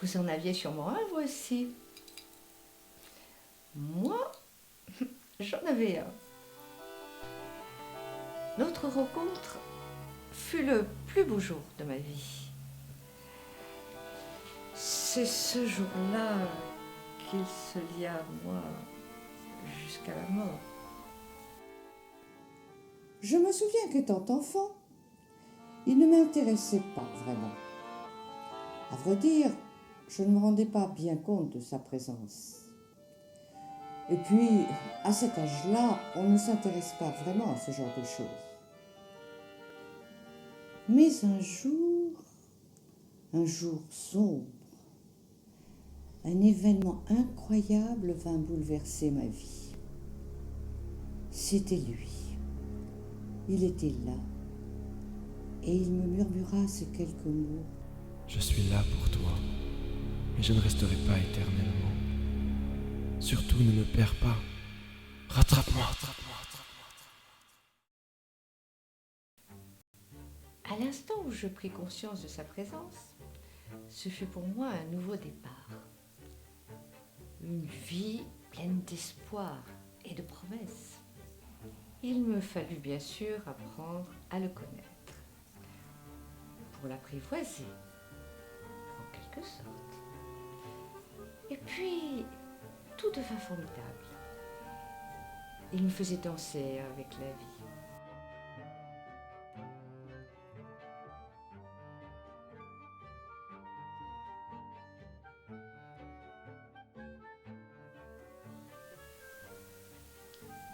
Vous en aviez sûrement un, vous aussi. Moi, j'en avais un. Notre rencontre fut le plus beau jour de ma vie. C'est ce jour-là qu'il se lia à moi jusqu'à la mort. Je me souviens qu'étant enfant, il ne m'intéressait pas vraiment. À vrai dire, je ne me rendais pas bien compte de sa présence. Et puis, à cet âge-là, on ne s'intéresse pas vraiment à ce genre de choses. Mais un jour sombre, un événement incroyable vint bouleverser ma vie. C'était lui. Il était là. Et il me murmura ces quelques mots. Je suis là pour toi, mais je ne resterai pas éternellement. Surtout ne me perds pas. Rattrape-moi. À l'instant où je pris conscience de sa présence, ce fut pour moi un nouveau départ. Une vie pleine d'espoir et de promesses. Il me fallut bien sûr apprendre à le connaître, pour l'apprivoiser, en quelque sorte. Et puis, tout devint formidable. Il me faisait danser avec la vie.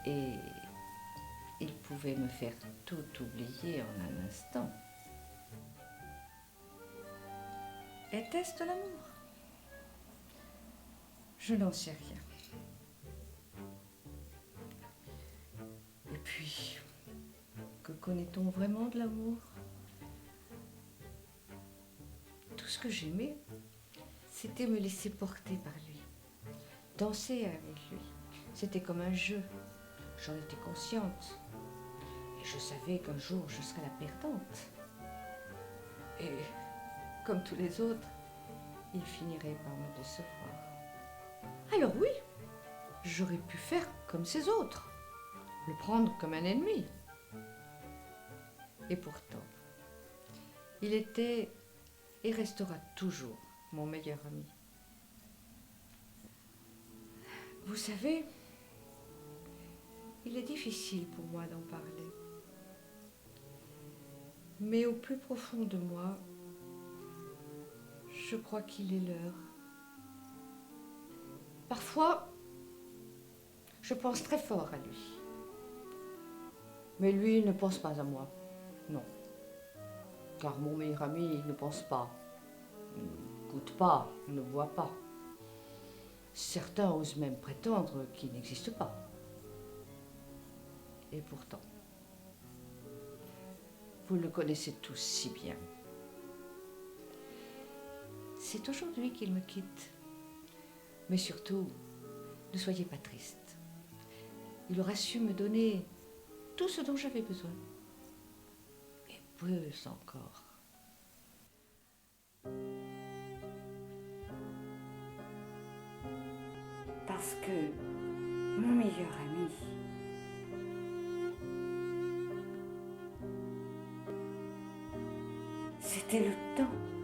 Et il pouvait me faire tout oublier en un instant. Était-ce de l'amour? Je n'en sais rien. Et puis, que connaît-on vraiment de l'amour? Tout ce que j'aimais, c'était me laisser porter par lui, danser avec lui. C'était comme un jeu. J'en étais consciente. Et je savais qu'un jour, je serais la perdante. Et, comme tous les autres, il finirait par me décevoir. Alors oui, j'aurais pu faire comme ces autres, le prendre comme un ennemi. Et pourtant, il était et restera toujours mon meilleur ami. Vous savez, il est difficile pour moi d'en parler. Mais au plus profond de moi, je crois qu'il est l'heure. Parfois, je pense très fort à lui. Mais lui ne pense pas à moi. Non. Car mon meilleur ami ne pense pas, n'écoute pas, ne voit pas. Certains osent même prétendre qu'il n'existe pas. Et pourtant, vous le connaissez tous si bien. C'est aujourd'hui qu'il me quitte. Mais surtout, ne soyez pas triste. Il aura su me donner tout ce dont j'avais besoin. Et plus encore. Parce que mon meilleur ami, c'était le temps.